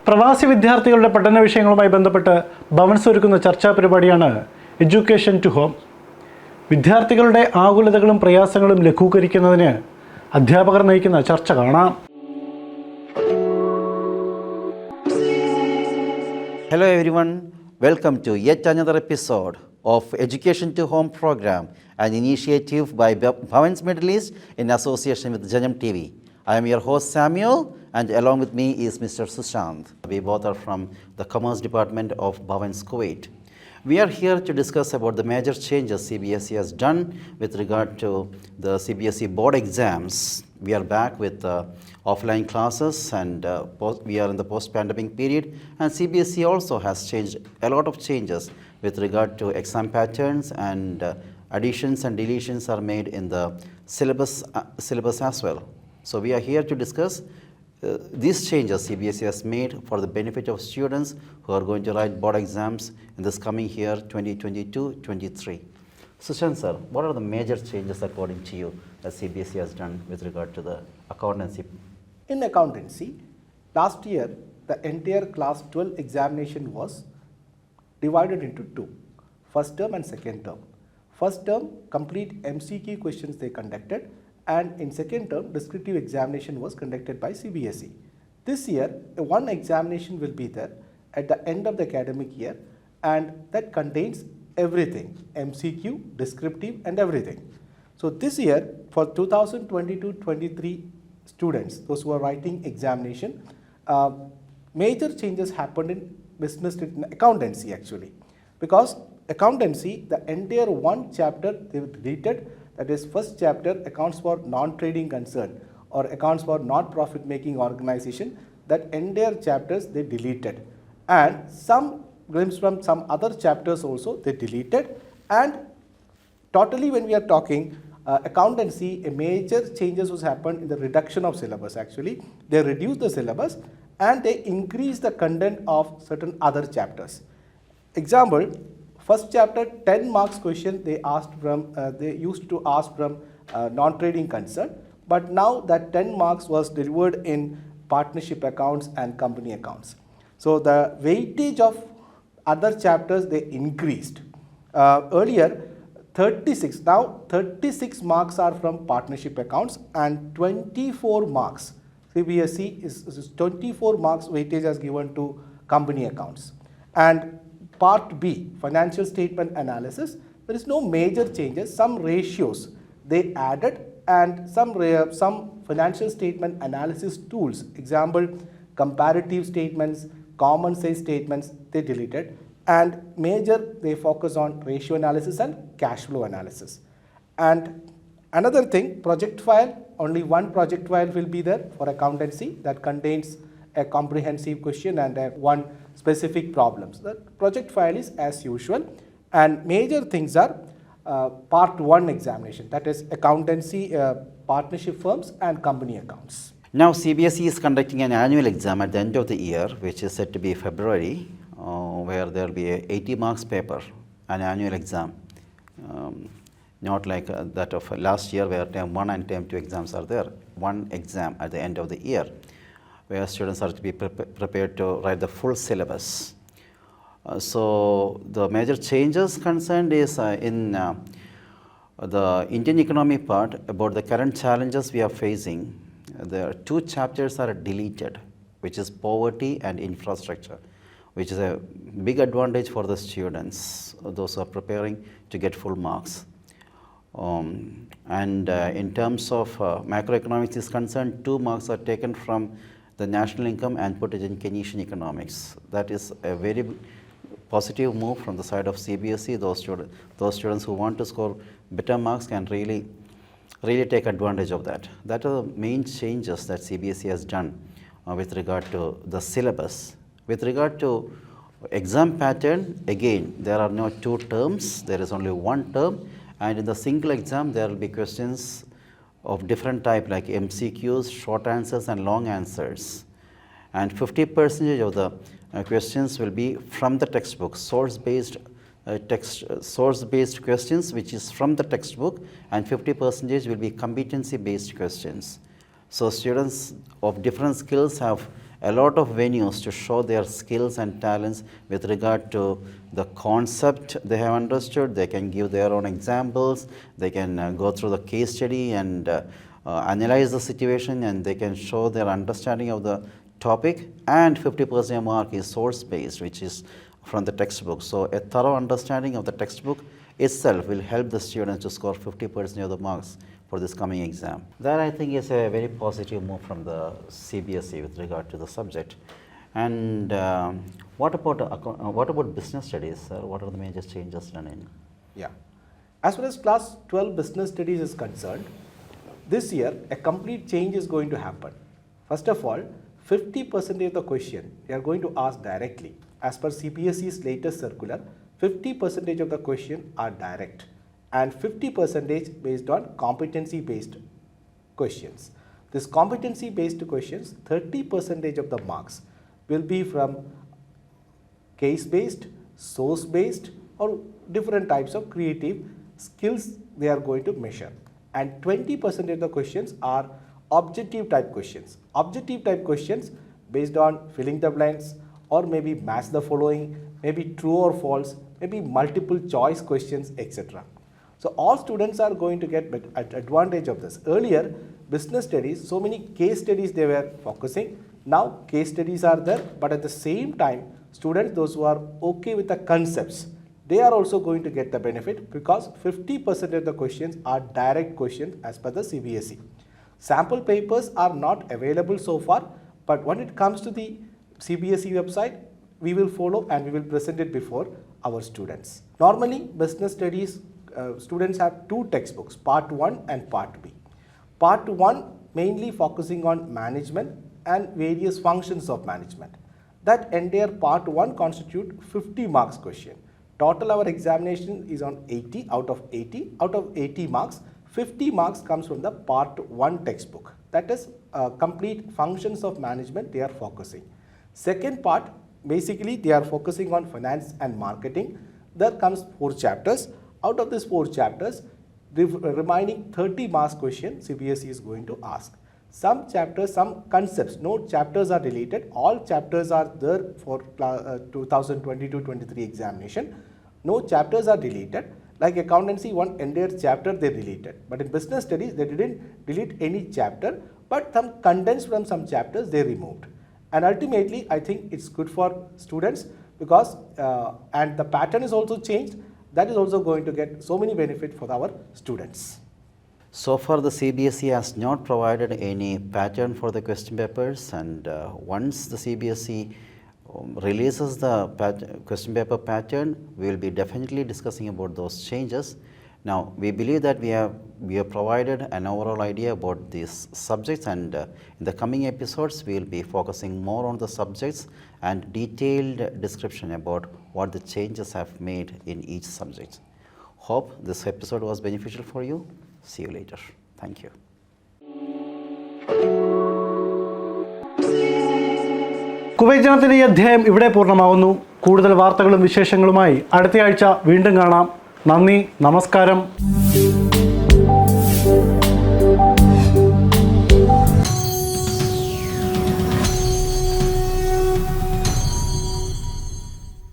പ്രവാസി വിദ്യാർത്ഥികളുടെ പഠന വിഷയങ്ങളുമായി ബന്ധപ്പെട്ട് ഭവൻസ ഒരുക്കുന്ന ചർച്ചാ പരിപാടിയാണ് എഡ്യൂക്കേഷൻ ടു ഹോം. വിദ്യാർത്ഥികളുടെ ആകുലതകളും പ്രയാസങ്ങളും ലഘൂകരിക്കുന്നതിന് അധ്യാപകർ നയിക്കുന്ന ചർച്ച കാണാം. Hello everyone, welcome to yet another episode of Education to Home program, an initiative by Bhavans Middle East in association with Janam TV. I am your host Samuel, and along with me is Mr. Sushant. We both are from the Commerce Department of Bhavans Kuwait. We are here to discuss about the major changes CBSE has done with regard to the CBSE board exams. We are back with offline classes and we are in the post-pandemic period, and CBSE also has changed a lot of changes with regard to exam patterns, and additions and deletions are made in the syllabus as well. So we are here to discuss these changes CBSE has made for the benefit of students who are going to write board exams in this coming year 2022-23. Sushant sir, what are the major changes according to you that CBSE has done with regard to the accountancy? In accountancy, last year the entire class 12 examination was divided into two, first term and second term. First term, complete MCQ questions they conducted, and in second term, descriptive examination was conducted by CBSE. This year, one examination will be there at the end of the academic year, and that contains everything, MCQ, descriptive and everything. So this year, for 2022-23 students, those who are writing examination, major changes happened in business accountancy actually, because accountancy, the entire one chapter they deleted. That is, first chapter, accounts for non-trading concern or accounts for not-profit making organization. That entire chapters they deleted, and some glimpse from some other chapters also they deleted. And totally, when we are talking accountancy, a major changes was happened in the reduction of syllabus. Actually, they reduced the syllabus and they increased the content of certain other chapters. Example, first chapter 10 marks question they asked from they used to ask from non-trading concern, but now that 10 marks was delivered in partnership accounts and company accounts. So the weightage of other chapters they increased. Earlier 36, now 36 marks are from partnership accounts and 24 marks. CBSE is 24 marks weightage as given to company accounts. And Part B, financial statement analysis, there is no major changes. Some ratios they added, and some financial statement analysis tools, example comparative statements, common size statements, they deleted, and major they focus on ratio analysis and cash flow analysis. And another thing, project file, only one project file will be there for accountancy that contains a comprehensive question and one specific problems. The project file is as usual, and major things are part 1 examination, that is accountancy, partnership firms and company accounts. Now CBSE is conducting an annual exam at the end of the year, which is said to be February, where there will be a 80 marks paper, an annual exam, not like that of last year where term 1 and term 2 exams are there. One exam at the end of the year, where students are to be prepared to write the full syllabus. So the major changes concerned is in the Indian economy part, about the current challenges we are facing. There are 2 chapters are deleted, which is poverty and infrastructure, which is a big advantage for the students, those who are preparing to get full marks. In terms of macroeconomics is concerned, 2 marks are taken from the national income and put it in Keynesian economics. That is a very positive move from the side of CBSE. Those students who want to score better marks can really take advantage of that. That are the main changes that CBSE has done with regard to the syllabus. With regard to exam pattern, again, there are no 2 terms, there is only 1 term, and in the single exam there will be questions of different type like MCQs, short answers and long answers, and 50% of the questions will be from the textbook, source-based questions which is from the textbook, and 50% will be competency-based questions. So students of different skills have a lot of venues to show their skills and talents with regard to the concept they have understood. They can give their own examples, they can go through the case study and analyze the situation, and they can show their understanding of the topic. And 50% mark is source based, which is from the textbook. So a thorough understanding of the textbook itself will help the students to score 50% of the marks for this coming exam. That I think is a very positive move from the CBSE with regard to the subject. And what about business studies, sir? What are the major changes done in? Yeah. As far as class 12 business studies is concerned, this year a complete change is going to happen. First of all, 50% of the question they are going to ask directly. As per CBSE's latest circular, 50% of the question are direct and 50% based on competency based questions. This competency based questions, 30% of the marks will be from case based, source based, or different types of creative skills they are going to measure. And 20% of the questions are objective type questions. Objective type questions based on filling the blanks, or maybe match the following, maybe true or false, maybe multiple choice questions, etc. So all students are going to get advantage of this. Earlier, business studies, so many case studies they were focusing. Now case studies are there, but at the same time, students, those who are okay with the concepts, they are also going to get the benefit, because 50% of the questions are direct questions as per the CBSE. Sample papers are not available so far, but when it comes to the CBSE website, we will follow and we will present it before our students. Normally, business studies students have two textbooks, part 1 and part B. Part 1 mainly focusing on management and various functions of management. That entire part 1 constitute 50 marks question. Total our examination is on 80 out of 80. Out of 80 marks, 50 marks comes from the part 1 textbook. That is complete functions of management they are focusing. Second part, basically they are focusing on finance and marketing. There comes 4 chapters. Out of these 4 chapters, the remaining 30 marks question CBSE is going to ask. Some chapters, some concepts, no chapters are deleted. All chapters are there for 2022-23 examination. No chapters are deleted. Like accountancy, one entire chapter they deleted. But in business studies, they didn't delete any chapter, but some condensed from some chapters they removed. And ultimately, I think it's good for students, because and the pattern is also changed. That is also going to get so many benefit for our students. So far, the CBSE has not provided any pattern for the question papers, and once the CBSE releases the question paper pattern, we will be definitely discussing about those changes. Now, we believe that we have provided an overall idea about these subjects, and in the coming episodes, we will be focusing more on the subjects and detailed description about what the changes have made in each subject. Hope this episode was beneficial for you. See you later. Thank you. Kuwait ജനത്തിൻ്റെ ഈ അധ്യായം ഇവിടെ പൂർണ്ണമാവുന്നു. കൂടുതൽ വാർത്തകളും വിശേഷങ്ങളുമായി അടുത്തയാഴ്ച വീണ്ടും കാണാം. നന്ദി, നമസ്കാരം.